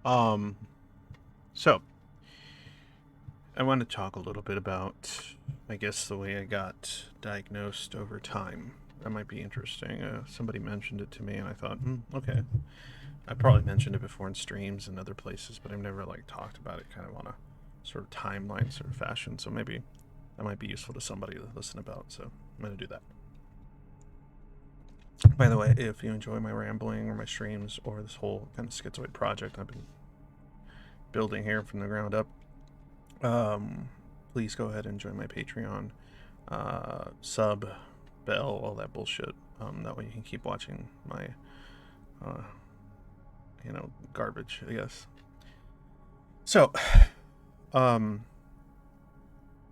Um, so I want to talk a little bit about, I guess, the way I got diagnosed over time. That might be interesting. Somebody mentioned it to me, and I thought, okay. I probably mentioned it before in streams and other places, but I've never like talked about it kind of on a sort of timeline sort of fashion. So maybe that might be useful to somebody to listen about. So I'm gonna do that. By the way, if you enjoy my rambling or my streams or this whole kind of schizoid project I've been building here from the ground up, um, please go ahead and join my Patreon, sub, bell, all that bullshit. That way you can keep watching my, uh, garbage, I guess. So, um,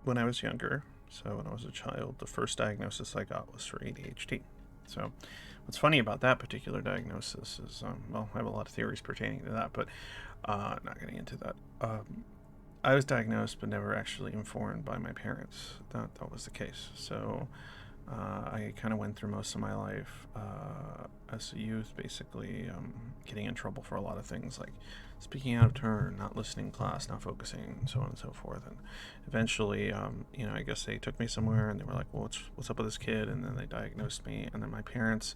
when I was younger, so when I was a child, the first diagnosis I got was for ADHD. So, what's funny about that particular diagnosis is, well, I have a lot of theories pertaining to that, but not getting into that. I was diagnosed but never actually informed by my parents that was the case. So, I kind of went through most of my life as a youth, basically getting in trouble for a lot of things like speaking out of turn, not listening in class, not focusing, and so on and so forth. And eventually, I guess they took me somewhere and they were like, "Well, what's up with this kid?" And then they diagnosed me. And then my parents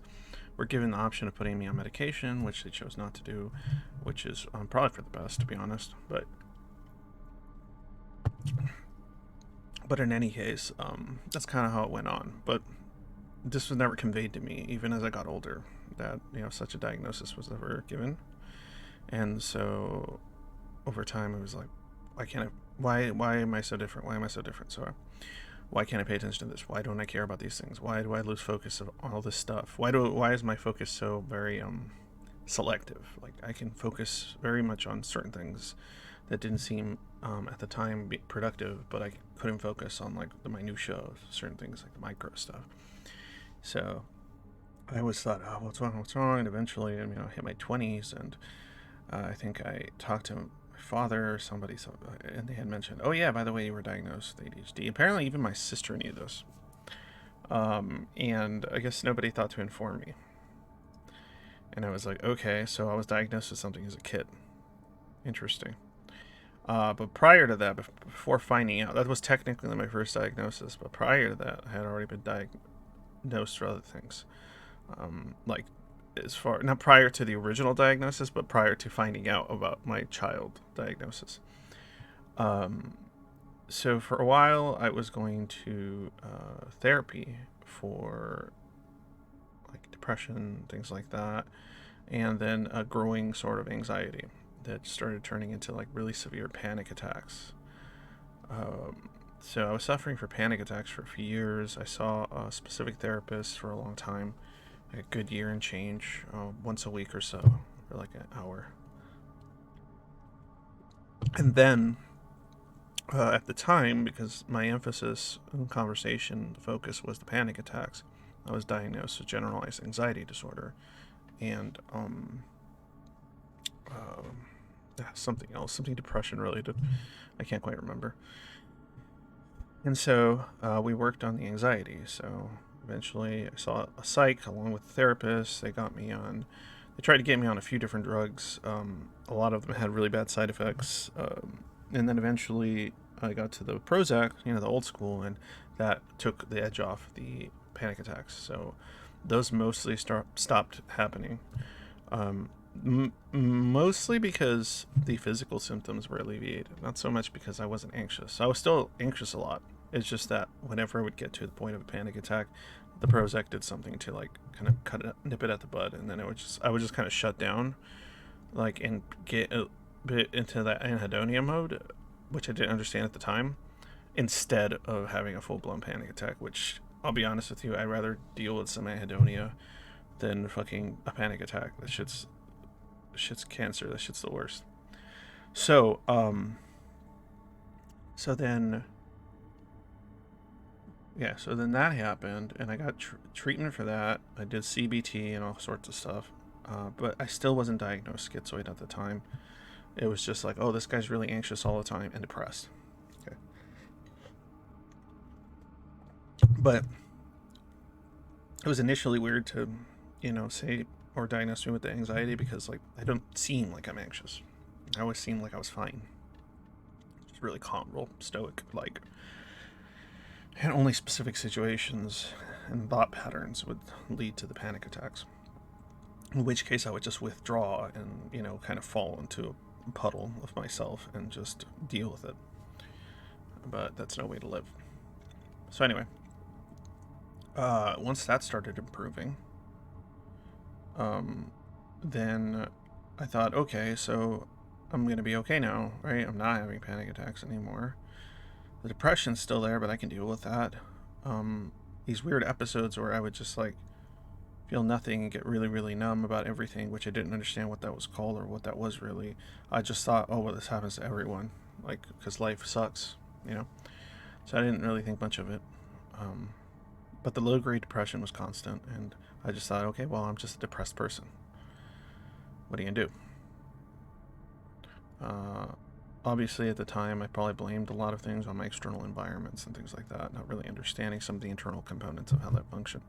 were given the option of putting me on medication, which they chose not to do, which is probably for the best, to be honest. But in any case, that's kind of how it went on. But this was never conveyed to me, even as I got older, that such a diagnosis was ever given. And so over time, it was like, why can't I? Why am I so different? Why am I so different? So why can't I pay attention to this? Why don't I care about these things? Why do I lose focus of all this stuff? Why is my focus so very selective? Like I can focus very much on certain things that didn't seem at the time productive, but I couldn't focus on like the minutia of certain things, like the micro stuff. So I always thought, oh, what's wrong? What's wrong? And eventually, I hit my 20s, and I think I talked to my father or somebody, and they had mentioned, oh yeah, by the way, you were diagnosed with ADHD. Apparently, even my sister knew this, and I guess nobody thought to inform me. And I was like, okay, so I was diagnosed with something as a kid. Interesting. But prior to that, before finding out, that was technically my first diagnosis. But prior to that, I had already been diagnosed for other things, like as far not prior to the original diagnosis, but prior to finding out about my child diagnosis. Um, so for a while, I was going to therapy for like depression, things like that, and then a growing sort of anxiety that started turning into like really severe panic attacks. Um, so I was suffering for panic attacks for a few years. I saw a specific therapist for a long time, like a good year and change, once a week or so, for like an hour. And then at the time, because my emphasis in conversation, the focus was the panic attacks, I was diagnosed with generalized anxiety disorder and something else, something depression related. I can't quite remember. And so we worked on the anxiety. So eventually I saw a psych along with a therapist. They tried to get me on a few different drugs. A lot of them had really bad side effects. And then eventually I got to the Prozac, the old school, and that took the edge off the panic attacks. So those mostly stopped happening. Mostly because the physical symptoms were alleviated, not so much because I wasn't anxious. I was still anxious a lot. It's just that whenever I would get to the point of a panic attack, the Prozac did something to like kind of nip it at the bud, and then I would just kind of shut down, like and get a bit into that anhedonia mode, which I didn't understand at the time, instead of having a full blown panic attack. Which I'll be honest with you, I'd rather deal with some anhedonia than fucking a panic attack. That shit's cancer. That shit's the worst. So, so then, yeah, so then that happened, and I got treatment for that. I did CBT and all sorts of stuff, but I still wasn't diagnosed schizoid at the time. It was just like, oh, this guy's really anxious all the time and depressed. Okay, but it was initially weird to, say or diagnose me with the anxiety because like I don't seem like I'm anxious. I always seemed like I was fine. Just really calm, real stoic, like. And only specific situations and thought patterns would lead to the panic attacks. In which case I would just withdraw and, kind of fall into a puddle of myself and just deal with it. But that's no way to live. So anyway, once that started improving, then I thought, okay, so I'm going to be okay now, right? I'm not having panic attacks anymore. The depression's still there, but I can deal with that. These weird episodes where I would just like feel nothing and get really, really numb about everything, which I didn't understand what that was called or what that was really. I just thought, oh, well, this happens to everyone, like, because life sucks, So I didn't really think much of it. But the low-grade depression was constant, and I just thought, okay, well, I'm just a depressed person. What are you gonna do? Obviously, at the time, I probably blamed a lot of things on my external environments and things like that, not really understanding some of the internal components of how that functioned.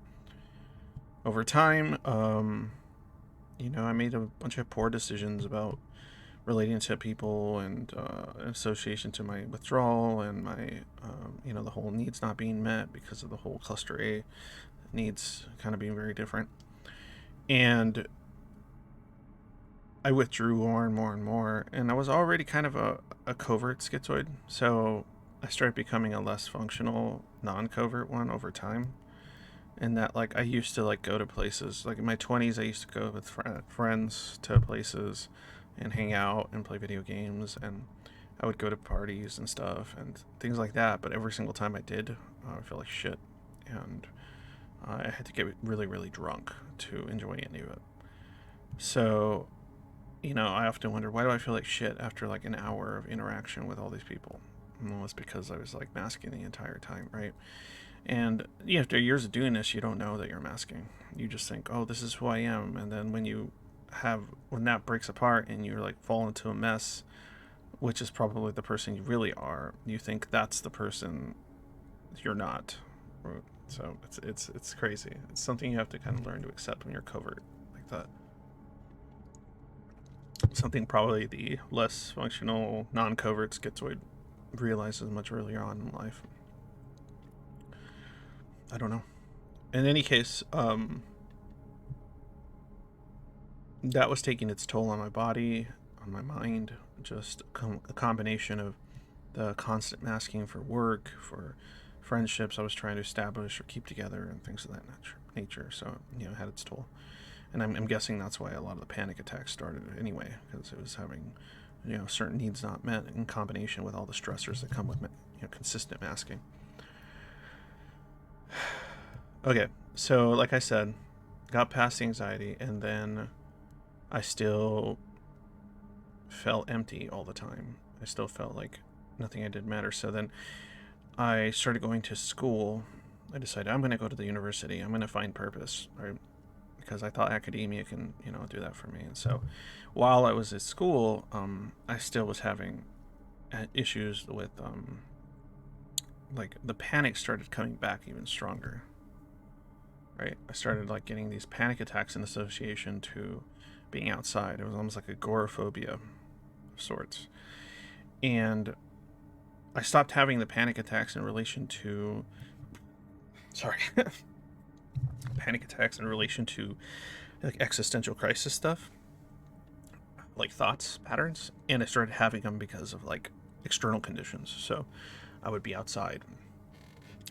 Over time, I made a bunch of poor decisions about relating to people and in association to my withdrawal and my, the whole needs not being met because of the whole cluster A needs kind of being very different. And I withdrew more and more and more, and I was already kind of a covert schizoid, so I started becoming a less functional non-covert one over time. And that, like, I used to like go to places like in my 20s. I used to go with friends to places and hang out and play video games, and I would go to parties and stuff and things like that. But every single time I did, I felt like shit, and I had to get really, really drunk to enjoy any of it. So, I often wonder, why do I feel like shit after like an hour of interaction with all these people? Well, it's because I was like masking the entire time, right? And after years of doing this, you don't know that you're masking. You just think, oh, this is who I am. And then when that breaks apart and you're like fall into a mess, which is probably the person you really are, you think that's the person you're not. So it's crazy. It's something you have to kind of learn to accept when you're covert like that. Something probably the less functional, non-covert schizoid realizes much earlier on in life. I don't know. In any case, that was taking its toll on my body, on my mind. Just a combination of the constant masking for work, for friendships I was trying to establish or keep together, and things of that nature. So, it had its toll. And I'm guessing that's why a lot of the panic attacks started anyway, because it was having, certain needs not met in combination with all the stressors that come with, consistent masking. Okay, so like I said, got past the anxiety, and then I still felt empty all the time. I still felt like nothing I did mattered. So then I started going to school. I decided I'm going to go to the university. I'm going to find purpose, right? Because I thought academia can, do that for me. And so while I was at school, I still was having issues with, like, the panic started coming back even stronger, right? I started, like, getting these panic attacks in association to being outside. It was almost like agoraphobia of sorts. And I stopped having the panic attacks in relation to... Sorry. Panic attacks in relation to like existential crisis stuff, like thoughts patterns, and I started having them because of like external conditions. So I would be outside,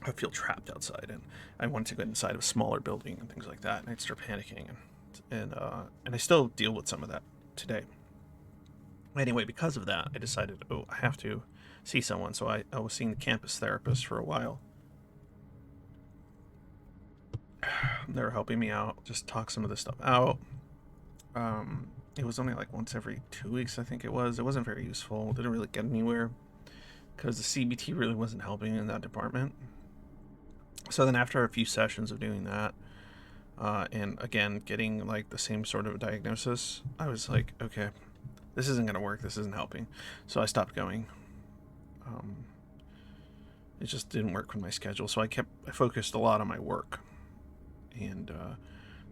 I would feel trapped outside, and I wanted to go inside of a smaller building and things like that, and I'd start panicking, and I still deal with some of that today. Anyway, because of that, I decided, oh, I have to see someone. So I was seeing the campus therapist for a while. They were helping me out, just talk some of this stuff out. It was only like once every 2 weeks, I think it was. It wasn't very useful. It didn't really get anywhere because the CBT really wasn't helping in that department. So then after a few sessions of doing that, and again, getting like the same sort of diagnosis, I was like, okay, this isn't going to work. This isn't helping. So I stopped going. It just didn't work with my schedule. So I focused a lot on my work. And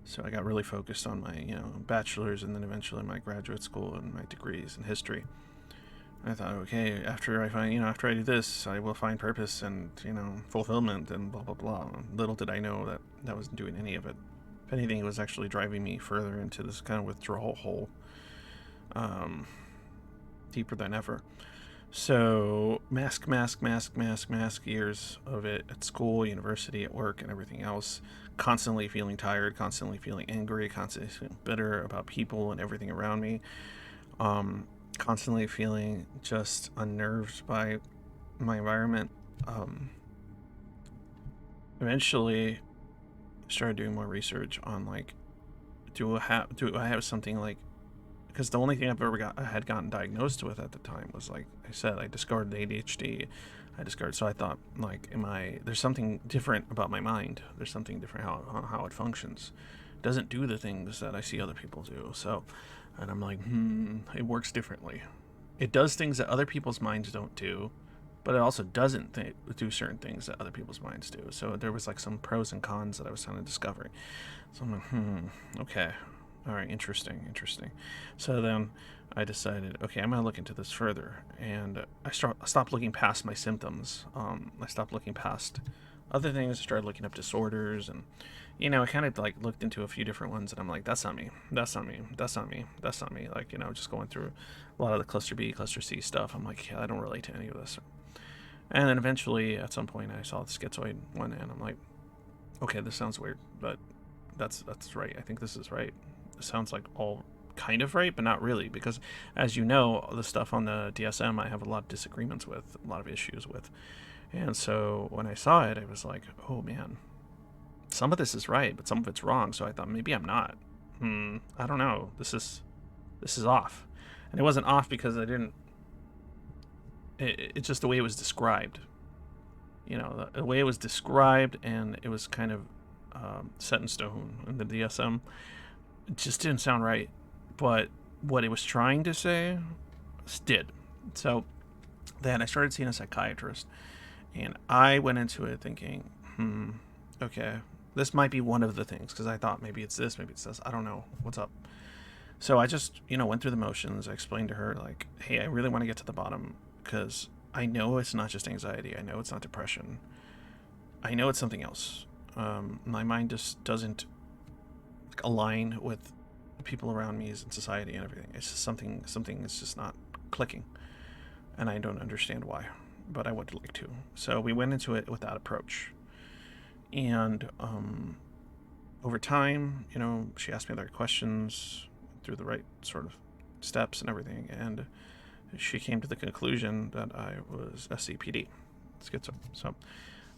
So I got really focused on my, bachelor's and then eventually my graduate school and my degrees in history. And I thought, okay, after I do this, I will find purpose and, fulfillment and blah, blah, blah. Little did I know that that wasn't doing any of it. If anything, it was actually driving me further into this kind of withdrawal hole, deeper than ever. So mask years of it at school, university, at work, and everything else. Constantly feeling tired, constantly feeling angry, constantly feeling bitter about people and everything around me. Constantly feeling just unnerved by my environment. Eventually, started doing more research on like, do I have something like, because the only thing I had gotten diagnosed with at the time was, like I said, I discovered ADHD. So I thought, like, there's something different about my mind. There's something different how it functions. It doesn't do the things that I see other people do. So, and I'm like, it works differently. It does things that other people's minds don't do, but it also doesn't do certain things that other people's minds do. So there was like some pros and cons that I was kind of discovering. So I'm like, okay. All right, interesting. So then I decided, okay, I'm going to look into this further. And I stopped looking past my symptoms. I stopped looking past other things. I started looking up disorders. And, I kind of like looked into a few different ones. And I'm like, that's not me. Like, just going through a lot of the cluster B, cluster C stuff. I'm like, yeah, I don't relate to any of this. And then eventually, at some point, I saw the schizoid one. And I'm like, okay, this sounds weird. But that's right. I think this is right. Sounds like all kind of right, but not really, because as you know, the stuff on the DSM I have a lot of disagreements with, a lot of issues with. And so when I saw it, I was like, oh man, some of this is right, but some of it's wrong. So I thought maybe I'm not. I don't know. This is off. And it wasn't off because I didn't. It's just the way it was described. The way it was described, and it was kind of set in stone in the DSM. It just didn't sound right, but what it was trying to say did. So then I started seeing a psychiatrist, and I went into it thinking, okay, this might be one of the things, because I thought maybe it's this, I don't know, what's up. So I just, went through the motions. I explained to her, like, hey, I really want to get to the bottom, because I know it's not just anxiety. I know it's not depression. I know it's something else. My mind just doesn't align with the people around me and society and everything. It's just something is just not clicking, and I don't understand why, but I would like to. So we went into it with that approach, and over time, she asked me the right questions, through the right sort of steps and everything, and she came to the conclusion that I was SCPD, schizo. So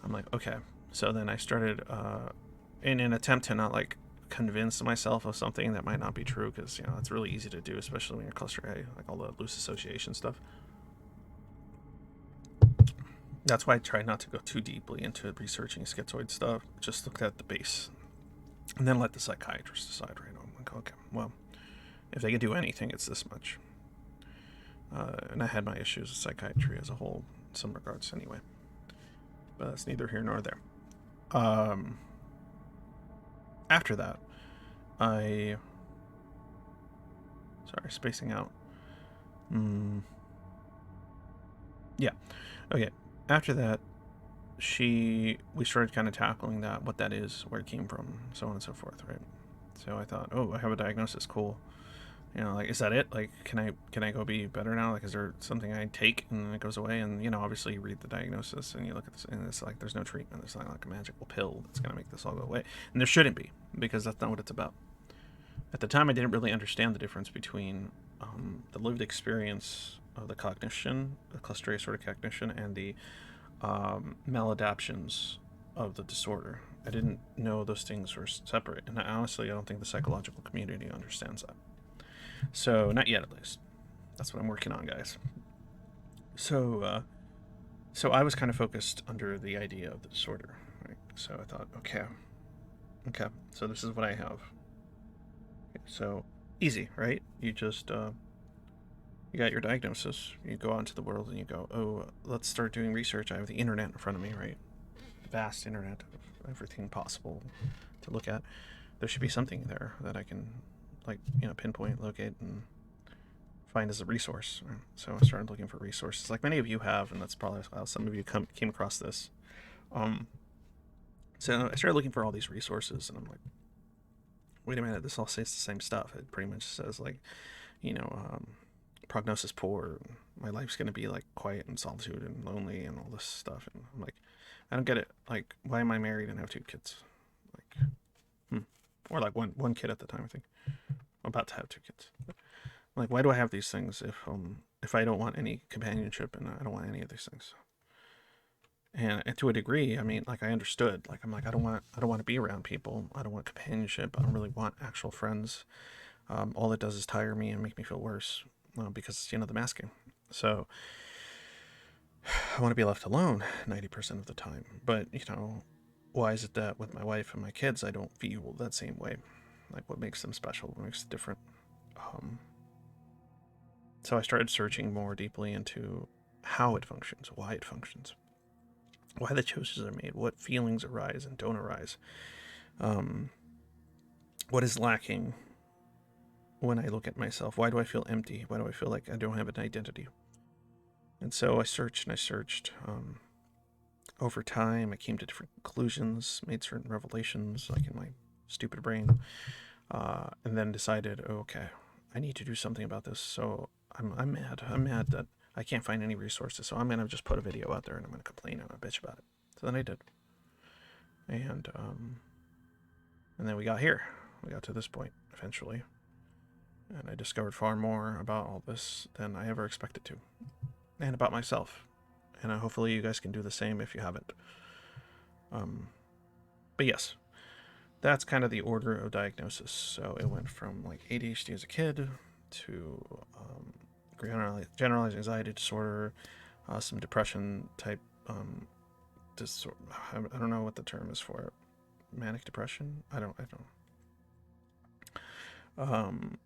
I'm like, okay. So then I started in an attempt to not like convince myself of something that might not be true, because it's really easy to do, especially when you're cluster A, like all the loose association stuff. That's why I try not to go too deeply into researching schizoid stuff. Just look at the base, and then let the psychiatrist decide. Right? I'm like, okay, well, if they can do anything, it's this much. And I had my issues with psychiatry as a whole, in some regards, anyway. But that's neither here nor there. After that, spacing out. Yeah. Okay. After that, we started kind of tackling what that is, where it came from, so on and so forth, right? So I thought, oh, I have a diagnosis, cool. Like, is that it? Like, can I go be better now? Like, is there something I take and then it goes away? And obviously you read the diagnosis and you look at this, and it's like there's no treatment. There's not like a magical pill that's gonna make this all go away, and there shouldn't be, because that's not what it's about. At the time, I didn't really understand the difference between the lived experience of the cognition, the cluster A sort of cognition, and the maladaptions of the disorder. I didn't know those things were separate, and honestly, I don't think the psychological community understands that. So, not yet, at least. That's what I'm working on, guys. So I was kind of focused under the idea of the disorder, right? So I thought, okay, so this is what I have. Okay, so, easy, right? You just, you got your diagnosis, you go out into the world and you go, oh, let's start doing research. I have the internet in front of me, right? The vast internet of everything possible to look at. there should be something there that I can, like, pinpoint, locate, and find as a resource. So I started looking for resources, like many of you have, and that's probably how some of you came across this. So I started looking for all these resources, and I'm like, wait a minute, this all says the same stuff. It pretty much says, like, prognosis poor, my life's going to be like quiet and solitude and lonely and all this stuff. And I'm like, I don't get it. Like, why am I married and have 2 kids? Like, or like one kid at the time, I think. I'm about to have 2 kids. I'm like, why do I have these things if I don't want any companionship and I don't want any of these things? And to a degree, I mean, like, I understood. Like, I'm like, I don't want to be around people. I don't want companionship. I don't really want actual friends. All it does is tire me and make me feel worse, because the masking. So I want to be left alone 90% of the time. But why is it that with my wife and my kids I don't feel that same way? Like, what makes them special? What makes it different? So I started searching more deeply into how it functions, why it functions, why the choices are made, what feelings arise and don't arise, what is lacking when I look at myself. Why do I feel empty? Why do I feel like I don't have an identity? And so I searched and I searched. Over time, I came to different conclusions, made certain revelations, like in my stupid brain, and then decided, okay, I need to do something about this. So I'm mad. I'm mad that I can't find any resources. So I'm gonna just put a video out there and I'm gonna complain and I'm gonna bitch about it. So then I did, and then we got here. We got to this point eventually, and I discovered far more about all this than I ever expected to, and about myself. And hopefully you guys can do the same if you haven't. But yes, that's kind of the order of diagnosis. So it went from like ADHD as a kid to generalized anxiety disorder, some depression type disorder. I don't know what the term is for it. Manic depression. I don't.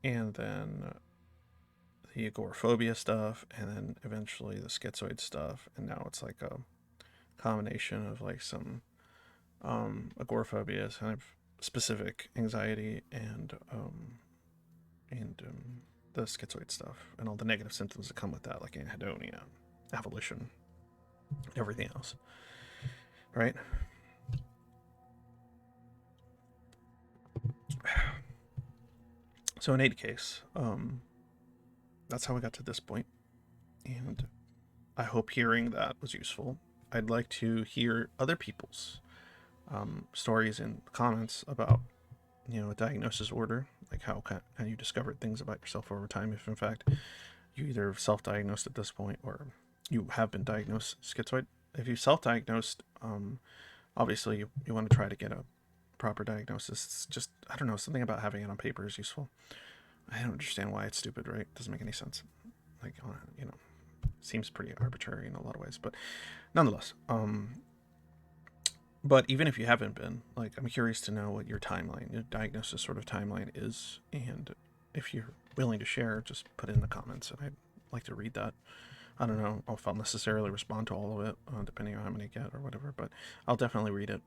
And then the agoraphobia stuff, and then eventually the schizoid stuff, and now it's like a combination of like some agoraphobia, kind of specific anxiety, and the schizoid stuff, and all the negative symptoms that come with that, like anhedonia, avolition, everything else, right? So in any case, that's how we got to this point, and I hope hearing that was useful. I'd like to hear other people's stories in comments about a diagnosis order, like how you discovered things about yourself over time, if in fact you either self-diagnosed at this point or you have been diagnosed schizoid. If you self-diagnosed, obviously you want to try to get a proper diagnosis. It's just, I don't know, something about having it on paper is useful. I don't understand why it's stupid, right? It doesn't make any sense. Like, seems pretty arbitrary in a lot of ways, but nonetheless, but even if you haven't been, like, I'm curious to know what your timeline, your diagnosis sort of timeline is, and if you're willing to share, just put it in the comments, and I'd like to read that. I don't know if I'll necessarily respond to all of it, depending on how many I get or whatever, but I'll definitely read it.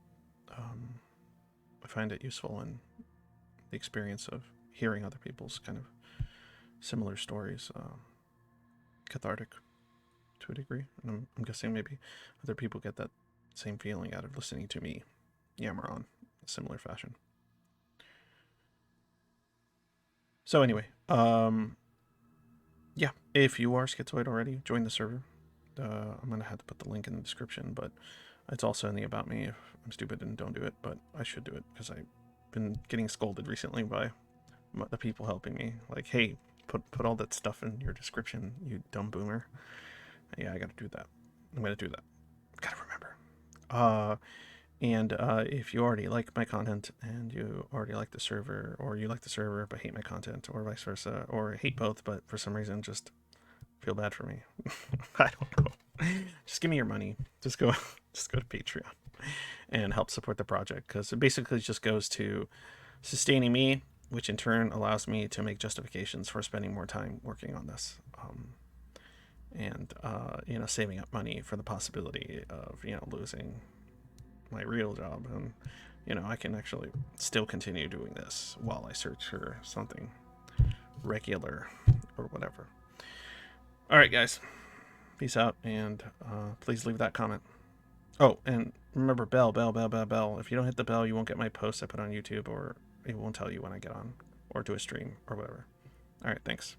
I find it useful in the experience of hearing other people's kind of similar stories, cathartic to a degree, and I'm guessing maybe other people get that same feeling out of listening to me yammer on a similar fashion. So anyway, yeah, if you are schizoid already, join the server. I'm gonna have to put the link in the description, but it's also in the about me if I'm stupid and don't do it, but I should do it because I've been getting scolded recently by the people helping me. Like, hey, put all that stuff in your description, you dumb boomer. Yeah, I gotta do that. I'm gonna do that. Gotta remember. And if you already like my content and you already like the server, or you like the server but hate my content, or vice versa, or hate both but for some reason just feel bad for me, I don't know, just give me your money. Just go to Patreon and help support the project, because it basically just goes to sustaining me, which in turn allows me to make justifications for spending more time working on this, and saving up money for the possibility of losing my real job and you know, I can actually still continue doing this while I search for something regular or whatever. All right, guys. Peace out, and please leave that comment. Oh, and remember, bell. If you don't hit the bell, you won't get my posts I put on YouTube, or it won't tell you when I get on or do a stream or whatever. All right, thanks.